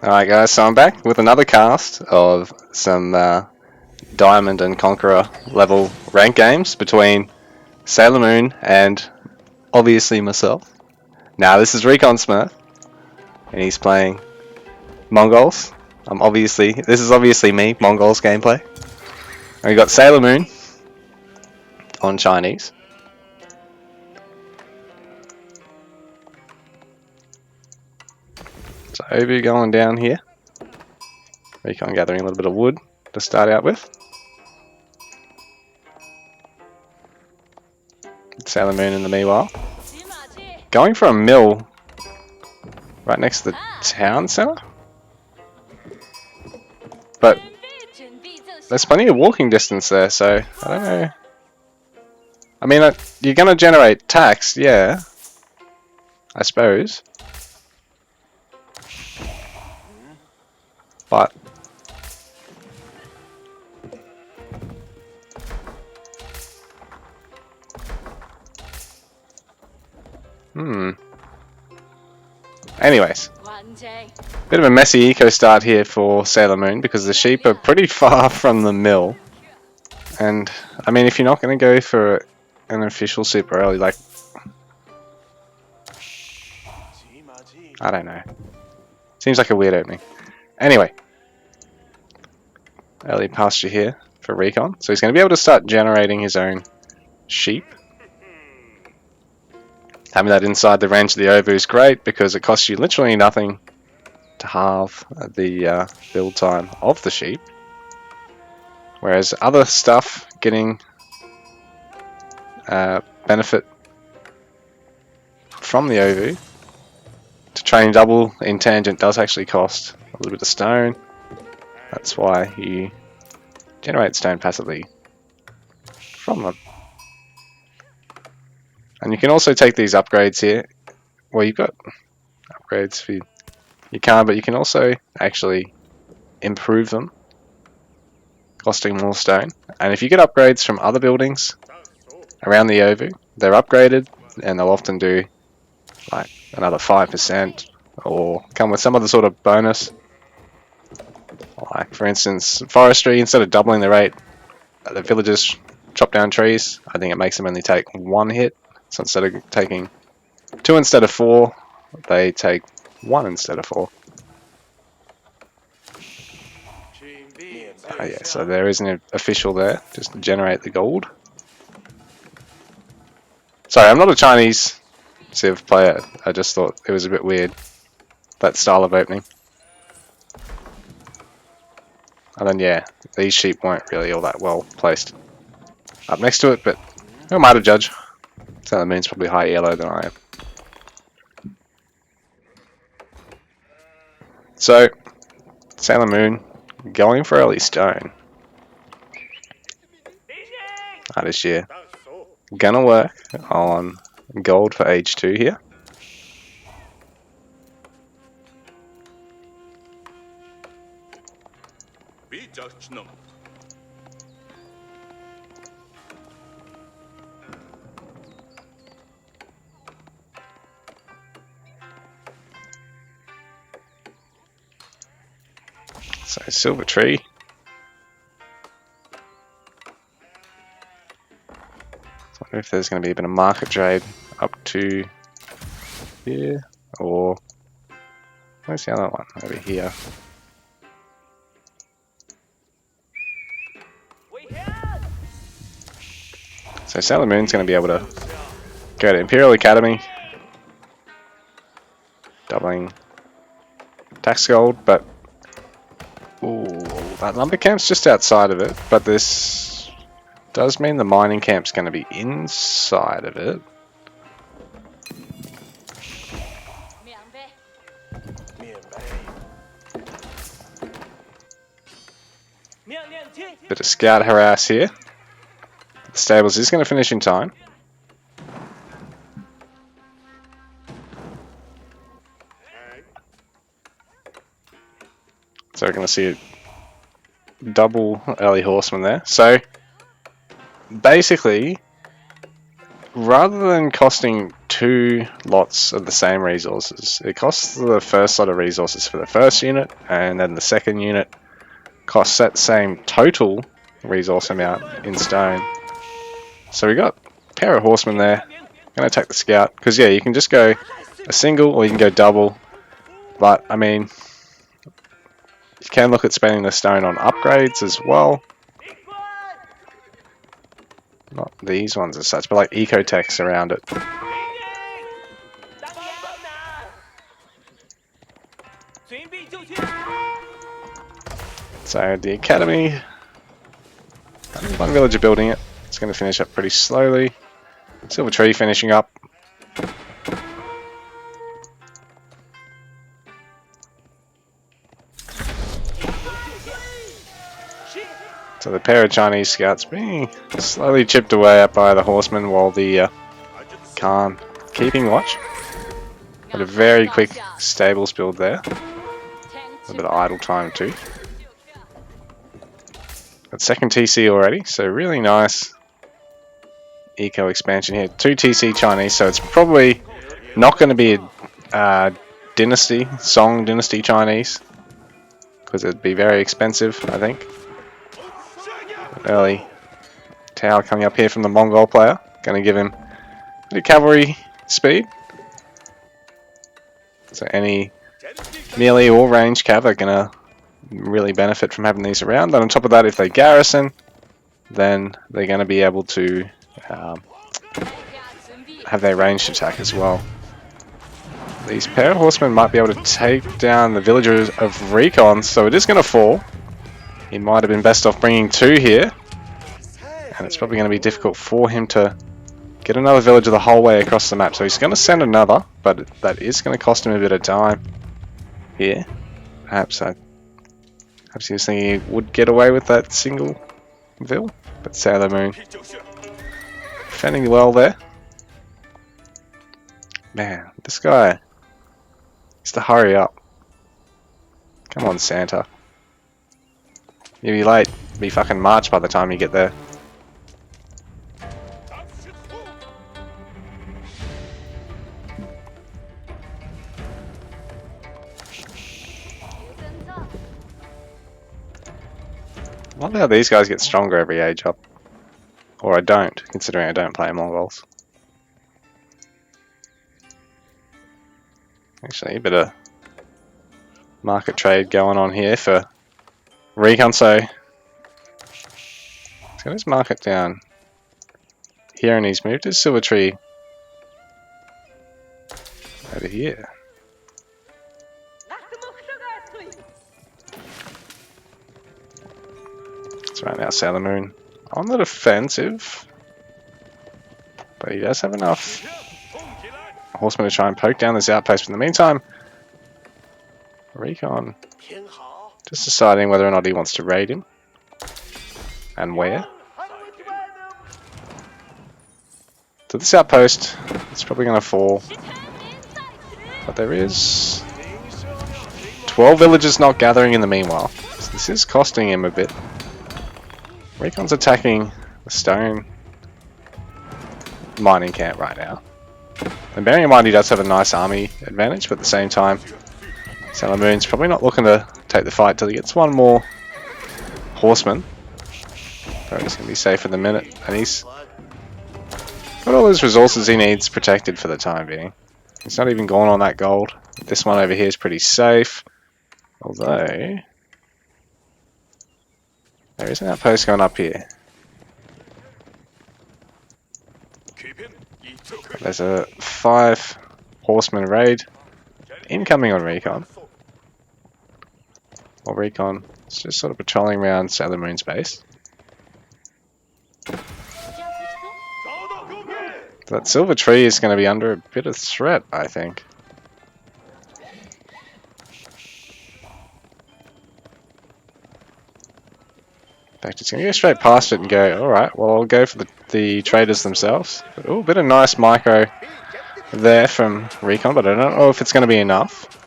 Alright guys, so I'm back with another cast of some Diamond and Conqueror level rank games between Sailor Moon and obviously myself. Now this is RecoN Smurf and he's playing Mongols. This is obviously me, Mongols gameplay. And we got Sailor Moon on Chinese. So Obu going down here. RecoN gathering a little bit of wood to start out with. Sailor Moon in the meanwhile. Going for a mill right next to the town centre. But there's plenty of walking distance there, so I don't know. I mean, you're going to generate tax, yeah, I suppose. But anyways, bit of a messy eco start here for Sailor Moon because the sheep are pretty far from the mill. And I mean, if you're not going to go for an official super early, like, I don't know, seems like a weird opening. Anyway, early pasture here for RecoN, so he's going to be able to start generating his own sheep. Having that inside the range of the Ovu is great because it costs you literally nothing to halve the build time of the sheep. Whereas other stuff getting benefit from the Ovu to train double in tangent does actually cost a little bit of stone. That's why you generate stone passively from them. And you can also take these upgrades here. Well, you've got upgrades for you can, but you can also actually improve them, costing more stone. And if you get upgrades from other buildings around the Ovu, they're upgraded and they'll often do like another 5% or come with some other sort of bonus. Like for instance, forestry, instead of doubling the rate the villagers chop down trees, I think it makes them only take 1 hit. So instead of taking 2 instead of 4, they take 1 instead of 4. Oh yeah, so there isn't an official there, just to generate the gold. Sorry, I'm not a Chinese Civ player, I just thought it was a bit weird, that style of opening. And then yeah, these sheep weren't really all that well placed up next to it, but who am I to judge? Sailor Moon's probably higher yellow than I am. So, Sailor Moon going for early stone. Ardeshir gonna work on gold for age 2 here. So silver tree. I wonder if there's going to be a bit of market trade up to here, or where's the other one? Over here. So Sailor Moon's going to be able to go to Imperial Academy, doubling tax gold, but ooh, that lumber camp's just outside of it, but this does mean the mining camp's going to be inside of it. Bit of scout harass here. The stables is going to finish in time. So we're going to see a double early horseman there. So basically, rather than costing two lots of the same resources. It costs the first lot of resources for the first unit, and then the second unit costs that same total resource amount in stone. So we got a pair of horsemen there. Gonna take the scout, because yeah, you can just go a single or you can go double, but I mean, you can look at spending the stone on upgrades as well. Not these ones as such, but like ecotechs around it. So the academy, one villager building it. It's going to finish up pretty slowly. Silver tree finishing up. So the pair of Chinese scouts being slowly chipped away at by the horsemen, while the Khan keeping watch. Got a very quick stables build there. A bit of idle time too. Got second TC already, so really nice eco expansion here. 2 TC Chinese, so it's probably not going to be a dynasty, Song dynasty Chinese, because it'd be very expensive, I think. Early tower coming up here from the Mongol player, going to give him a bit of cavalry speed. So any melee or range cav are going to really benefit from having these around. And on top of that, if they garrison, then they're going to be able to have their ranged attack as well. These pair of horsemen might be able to take down the villagers of RecoN, so it is going to fall. He might have been best off bringing 2 here, and it's probably going to be difficult for him to get another villager the whole way across the map. So he's going to send another, but that is going to cost him a bit of time here. Perhaps he was thinking he would get away with that single vill, but Sailor Moon defending well there. Man, this guy needs to hurry up. Come on, Santa. You'll be late. It'll be fucking March by the time you get there. I love how these guys get stronger every age up. Or I don't, considering I don't play Mongols. Actually, a bit of market trade going on here for RecoN, so he's got his market down here and he's moved his silver tree over here. That's right now, Sailor Moon on the defensive, but he does have enough horsemen to try and poke down this outpost. But in the meantime, RecoN just deciding whether or not he wants to raid him and where. So this outpost, it's probably going to fall, but there is 12 villagers not gathering in the meanwhile, so this is costing him a bit. RecoN's attacking the stone mining camp right now. And bearing in mind he does have a nice army advantage, but at the same time, Sailor Moon's probably not looking to take the fight till he gets one more horseman. So he's going to be safe for the minute, and he's got all his resources he needs protected for the time being. He's not even gone on that gold. This one over here is pretty safe, although there is an outpost going up here. There's a 5 horseman raid incoming on RecoN. While RecoN is just sort of patrolling around Sailor Moon's base. That silver tree is going to be under a bit of threat, I think. In fact, it's going to go straight past it and go, alright, well I'll go for the traders themselves. But, oh, a bit of nice micro there from RecoN, but I don't know if it's going to be enough.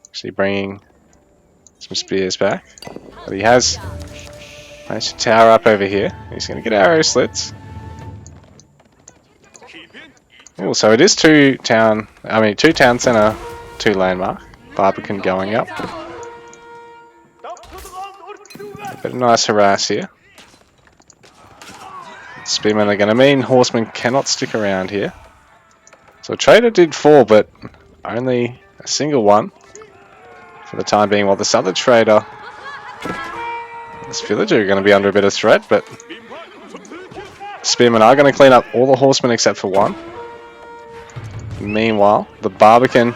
Actually bringing some spears back. But he has managed to tower up over here. He's going to get arrow slits. Oh, so it is two town center, 2 landmark. Barbican going up. Bit of nice harass here. Spearmen are going to mean horsemen cannot stick around here. So Trader did fall, but only a single one for the time being. While this other trader, this villager, are going to be under a bit of threat, but Spearmen are going to clean up all the horsemen except for one. Meanwhile, the Barbican,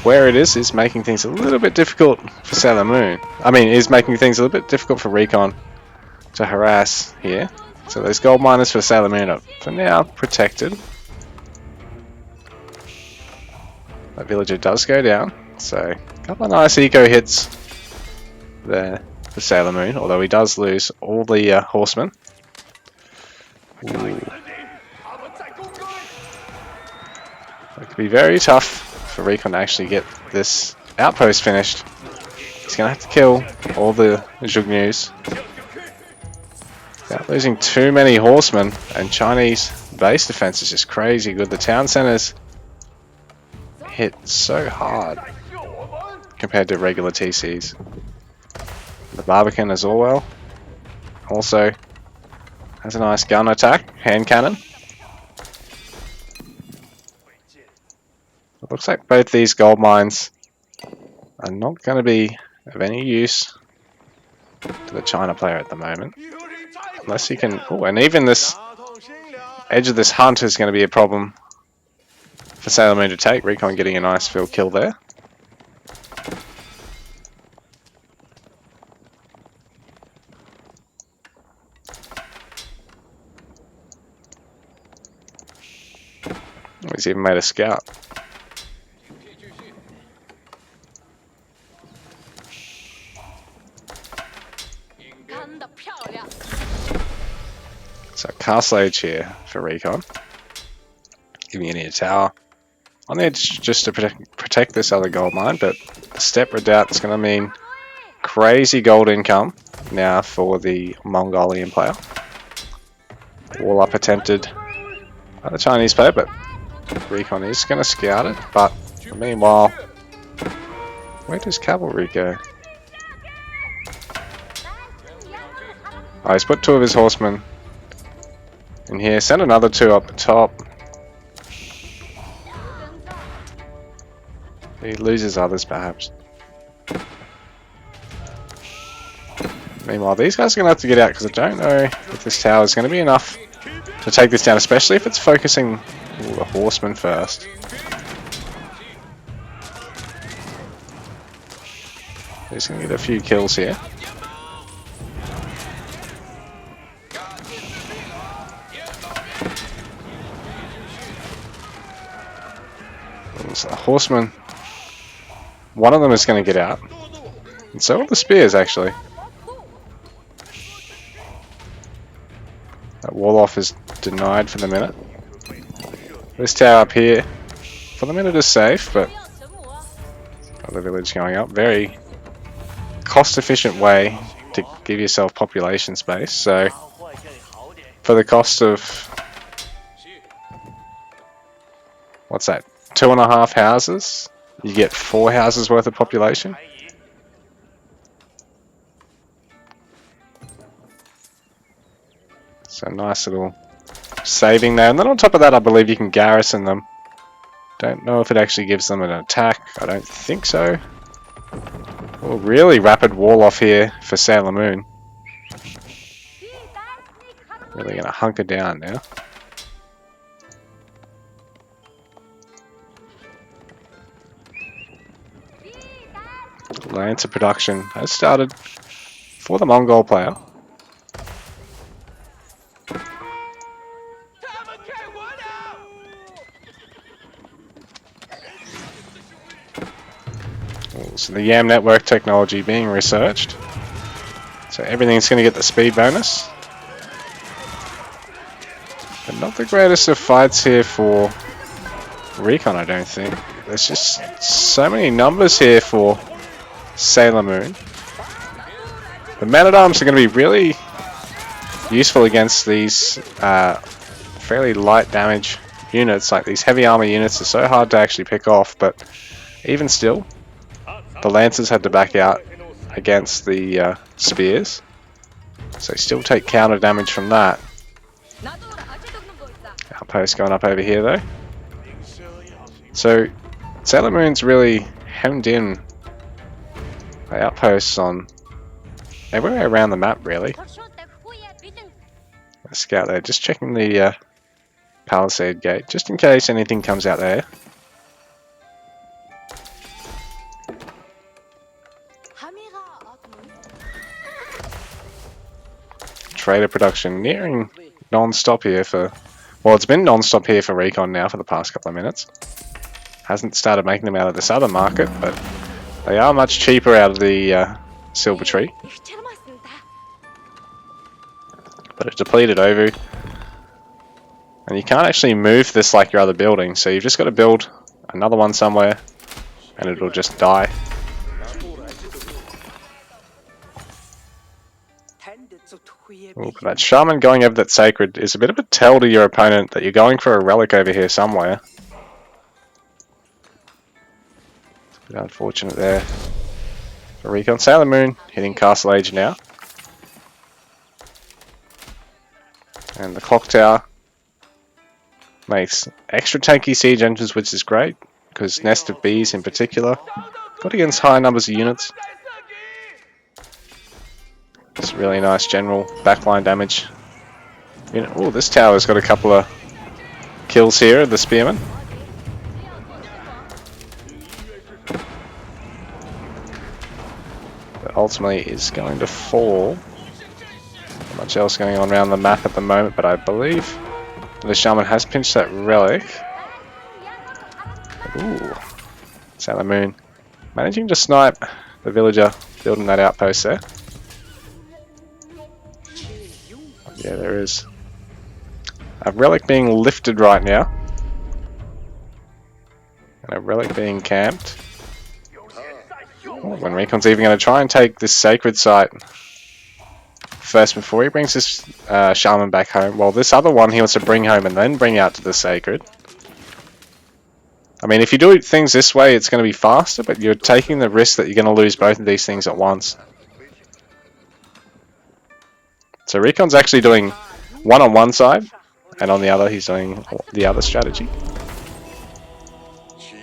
where it is making things a little bit difficult for Sailor Moon. Is making things a little bit difficult for RecoN to harass here. So those gold miners for Sailor Moon are, for now, protected. That villager does go down, so a couple of nice eco hits there for Sailor Moon, although he does lose all the horsemen. Ooh. It could be very tough for RecoN to actually get this outpost finished. He's going to have to kill all the Zhugnus without losing too many horsemen, and Chinese base defense is just crazy good. The town centers hit so hard compared to regular TCs. The Barbican as well also has a nice gun attack, hand cannon. It looks like both these gold mines are not going to be of any use to the China player at the moment. Unless he can... Oh, and even this edge of this hunt is going to be a problem for Sailor Moon to take. RecoN getting a nice field kill there. He's even made a scout. So castle age here for RecoN. Giving it a tower on the edge just to protect this other gold mine, but the step redoubt is going to mean crazy gold income now for the Mongolian player. Wall up attempted by the Chinese player, but RecoN is going to scout it. But meanwhile, where does cavalry go? Oh, he's put 2 of his horsemen in here. Send another 2 up the top. He loses others, perhaps. Meanwhile, these guys are going to have to get out, because I don't know if this tower is going to be enough to take this down, especially if it's focusing the horsemen first. He's going to get a few kills here. So the horsemen, one of them is going to get out, and so will the spears actually. That wall off is denied for the minute. This tower up here for the minute is safe, but the village going up. Very cost efficient way to give yourself population space. So for the cost of, what's that, 2.5 houses, you get 4 houses worth of population. So nice little saving there. And then on top of that, I believe you can garrison them. Don't know if it actually gives them an attack. I don't think so. Oh, really rapid wall off here for Sailor Moon. Really going to hunker down now. Lancer production has started for the Mongol player. So the YAM network technology being researched. So everything's going to get the speed bonus. But not the greatest of fights here for RecoN, I don't think. There's just so many numbers here for Sailor Moon. The man-at-arms are going to be really useful against these fairly light damage units, like these heavy armor units, are so hard to actually pick off, but even still, the Lancers had to back out against the spears, so they still take counter damage from that. Outpost going up over here though. So Sailor Moon's really hemmed in the outposts on everywhere around the map, really. Let's scout there, just checking the palisade gate, just in case anything comes out there. Trader production nearing non-stop here for... Well, it's been non-stop here for RecoN now for the past couple of minutes. Hasn't started making them out of this other market, but they are much cheaper out of the Silver Tree. But it's depleted over. And you can't actually move this like your other buildings, so you've just got to build another one somewhere and it'll just die. Ooh, but that shaman going over that sacred is a bit of a tell to your opponent that you're going for a relic over here somewhere. It's a bit unfortunate there for RecoN. Sailor Moon hitting Castle Age now. And the clock tower makes extra tanky siege engines, which is great, because Nest of Bees in particular, got against high numbers of units. It's really nice general backline damage. Oh, this tower's got a couple of kills here of the spearmen. But ultimately is going to fall. Not much else going on around the map at the moment, but I believe the shaman has pinched that relic. Ooh, Sailor Moon managing to snipe the villager building that outpost there. Yeah, there is a relic being lifted right now, and a relic being camped. Oh, when RecoN's even going to try and take this sacred site first before he brings this shaman back home. Well, this other one he wants to bring home and then bring out to the sacred. I mean, if you do things this way, it's going to be faster, but you're taking the risk that you're going to lose both of these things at once. So RecoN's actually doing one on one side, and on the other he's doing the other strategy.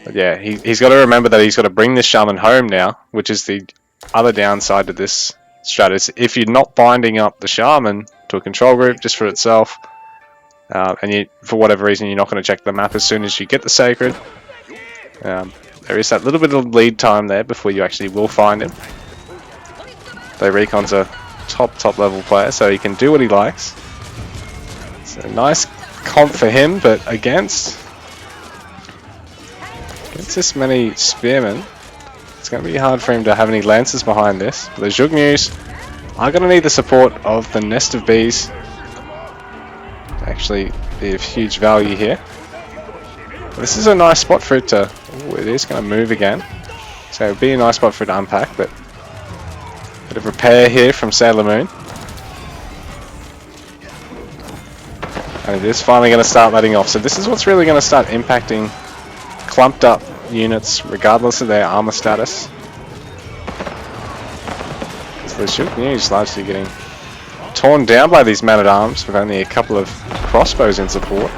But yeah, he's got to remember that he's got to bring this shaman home now, which is the other downside to this strategy. If you're not binding up the shaman to a control group just for itself, and you, for whatever reason, you're not going to check the map as soon as you get the sacred, there is that little bit of lead time there before you actually will find him. Though RecoN's a top level player, so he can do what he likes. It's a nice comp for him, but against this many spearmen, it's going to be hard for him to have any lancers behind this. But the Zhugnus are going to need the support of the Nest of Bees to actually be of huge value here. This is a nice spot for it to... Ooh, it is going to move again, so it would be a nice spot for it to unpack, but bit of repair here from Sailor Moon. And it is finally going to start letting off. So this is what's really going to start impacting clumped up units, regardless of their armor status. So the Zhugnus largely getting torn down by these men-at-arms with only a couple of crossbows in support.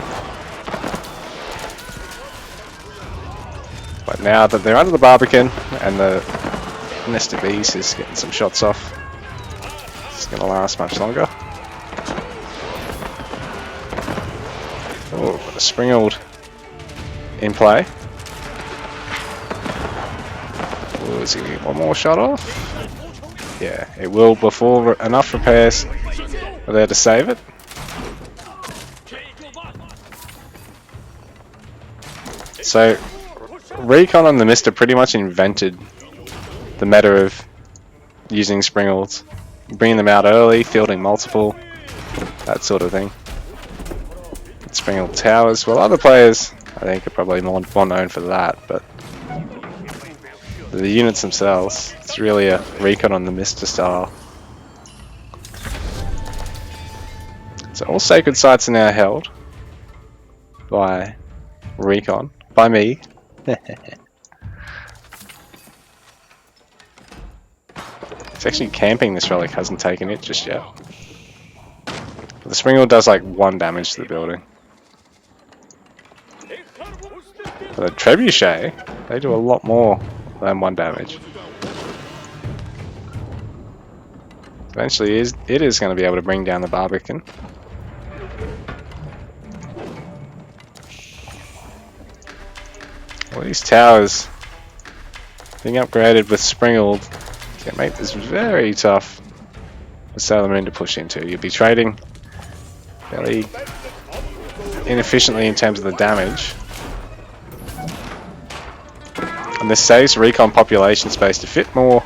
But now that they're under the Barbican and the Nest of Bees is getting some shots off, it's going to last much longer. Oh, got a Springald in play. Oh, is he going to get one more shot off? Yeah, it will before enough repairs are there to save it. So, RecoN and the Mist have pretty much invented the meta of using Springalds, bringing them out early, fielding multiple, that sort of thing. Springald towers, well, other players I think are probably more known for that, but the units themselves, it's really a RecoN on the Mista style. So all sacred sites are now held. by RecoN. By me. It's actually camping. This relic hasn't taken it just yet. But the Springald does like 1 damage to the building. But the Trebuchet, they do a lot more than 1 damage. Eventually it is going to be able to bring down the Barbican. All these towers being upgraded with Springald can make this very tough for Sailor Moon to push into. You'll be trading fairly inefficiently in terms of the damage. And this saves RecoN population space to fit more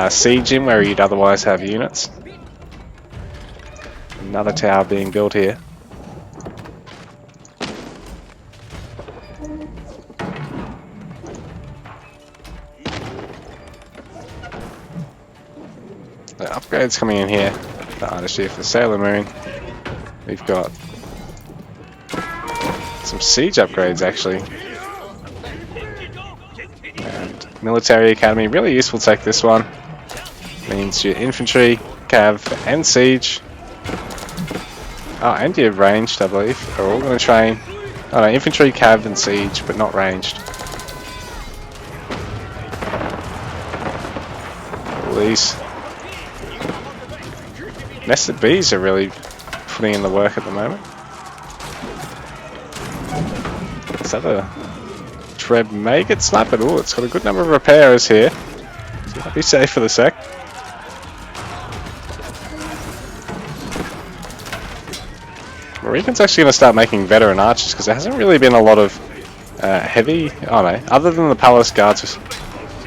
siege in where you'd otherwise have units. Another tower being built here. The upgrades coming in here. The Ardeshir for Sailor Moon. We've got some siege upgrades actually. And military academy, really useful tech this one. Means your infantry, cav, and siege. Oh, and your ranged, I believe, are all going to train. Oh no, infantry, cav, and siege, but not ranged. All these nested bees are really putting in the work at the moment. Is that a Treb may get sniped? Oh, it's got a good number of repairers here. So you might be safe for the sec. RecoN's actually going to start making veteran archers because there hasn't really been a lot of heavy. Oh no, other than the palace guards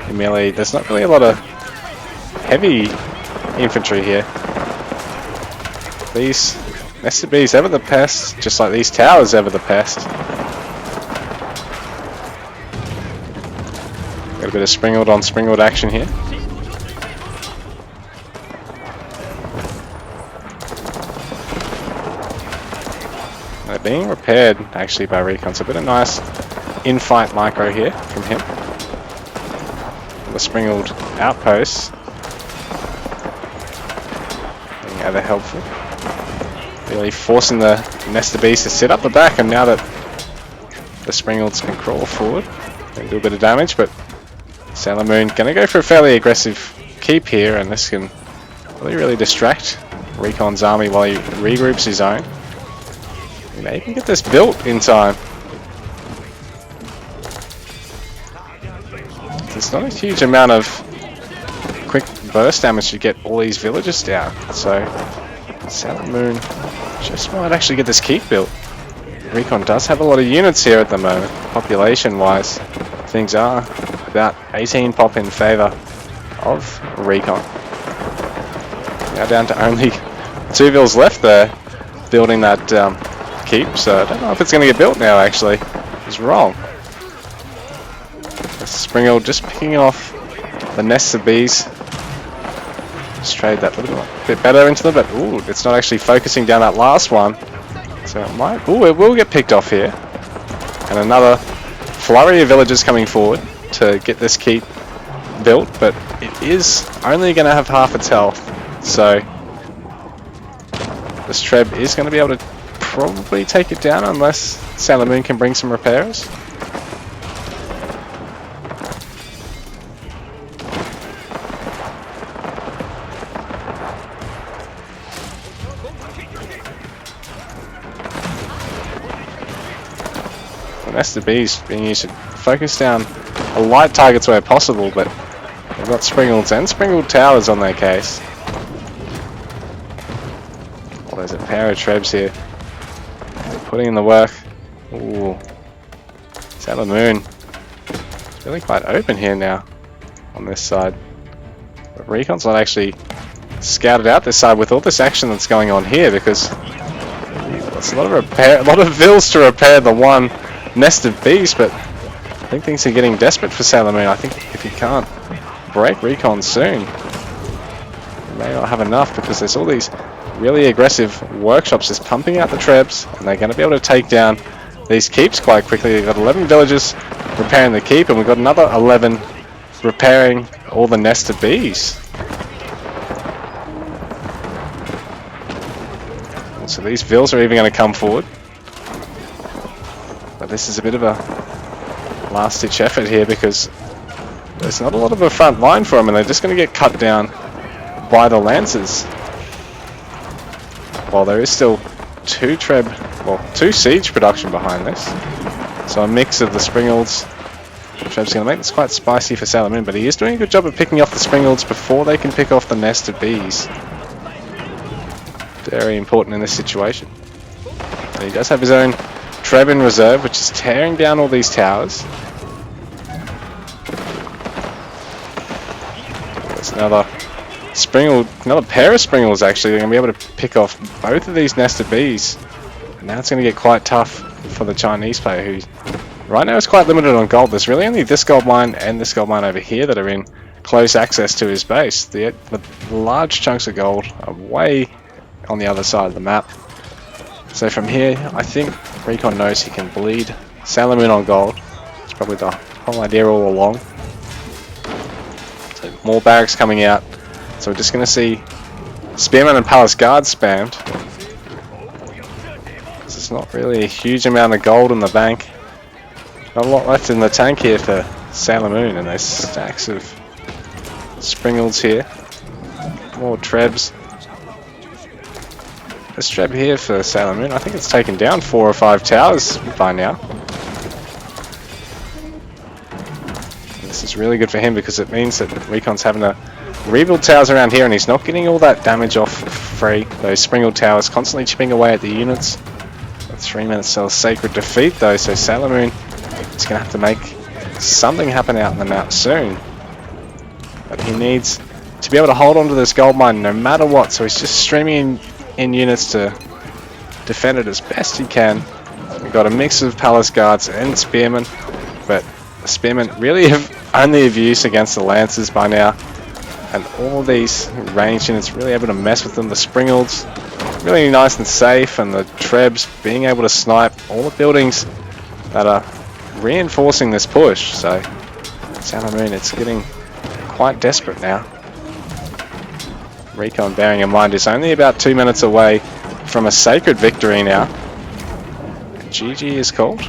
in melee, there's not really a lot of heavy infantry here. These nested bees ever the pest, just like these towers ever the pest. Got a bit of Springald on Springald action here. They're being repaired actually by RecoN, so a bit of nice in-fight micro here from him. The Springald outposts being ever helpful. Really forcing the nested bees to sit up the back, and now that the Springalds can crawl forward and do a bit of damage, but Sailor Moon gonna go for a fairly aggressive keep here, and this can really distract RecoN's army while he regroups his own. He may even get this built in time. There's not a huge amount of quick burst damage to get all these villagers down, so Sailor Moon just might actually get this keep built. RecoN does have a lot of units here at the moment. Population wise, things are about 18 pop in favour of RecoN. Now down to only 2 vills left there building that keep, so I don't know if it's going to get built now actually. I was wrong. Springald just picking off the nests of bees. Just trade that a little bit better into them, but ooh, it's not actually focusing down that last one. So it might, ooh, it will get picked off here. And another flurry of villagers coming forward to get this keep built, but it is only going to have half its health. So this Treb is going to be able to probably take it down unless Sailor Moon can bring some repairers. Nested bees being used to focus down light targets where possible, but they've got Springalds and Springald towers on their case. Well, there's a pair of Trebs here. Putting in the work. Ooh. Sailor Moon. It's really quite open here now on this side. But RecoN's not actually scouted out this side with all this action that's going on here, because it's a lot of vills to repair the one nest of bees, but I think things are getting desperate for Sailor Moon. I think if he can't break RecoN soon, he may not have enough, because there's all these really aggressive workshops just pumping out the Trebs, and they're going to be able to take down these keeps quite quickly. We've got 11 villagers repairing the keep, and we've got another 11 repairing all the nested bees. So these vills are even going to come forward. But this is a bit of a last-ditch effort here because there's not a lot of a front line for them, and they're just going to get cut down by the lancers. While there is still two siege production behind this. So a mix of the Springalds. Treb's going to make this quite spicy for Sailor Moon, but he is doing a good job of picking off the Springalds before they can pick off the nested bees. Very important in this situation. And he does have his own Treb in reserve, which is tearing down all these towers. There's another pair of Springalds actually. They're going to be able to pick off both of these nested bees. And now it's going to get quite tough for the Chinese player, who right now is quite limited on gold. There's really only this gold mine and this gold mine over here that are in close access to his base. The large chunks of gold are way on the other side of the map. So from here, I think RecoN knows he can bleed Sailor Moon on gold. It's probably the whole idea all along. So more barracks coming out. So we're just going to see Spearmen and Palace Guards spammed. There's not really a huge amount of gold in the bank. Not a lot left in the tank here for Sailor Moon, and there's stacks of Springalds here. More Trebs. This Treb here for Sailor Moon, I think it's taken down 4 or 5 towers by now. And this is really good for him because it means that RecoN's having to rebuild towers around here, and he's not getting all that damage off free. Those Springled towers constantly chipping away at the units. 3 minutes till sacred defeat though, so Sailor Moon is going to have to make something happen out in the map soon. But he needs to be able to hold on to this gold mine no matter what, so he's just streaming in units to defend it as best he can. We've got a mix of Palace Guards and Spearmen, but the Spearmen really have only of use against the Lancers by now, and all of these ranged units really able to mess with them. The Springalds really nice and safe, and the Trebs being able to snipe all the buildings that are reinforcing this push. So Sailor Moon, it's getting quite desperate now. RecoN, bearing in mind, is only about 2 minutes away from a sacred victory now. GG is called.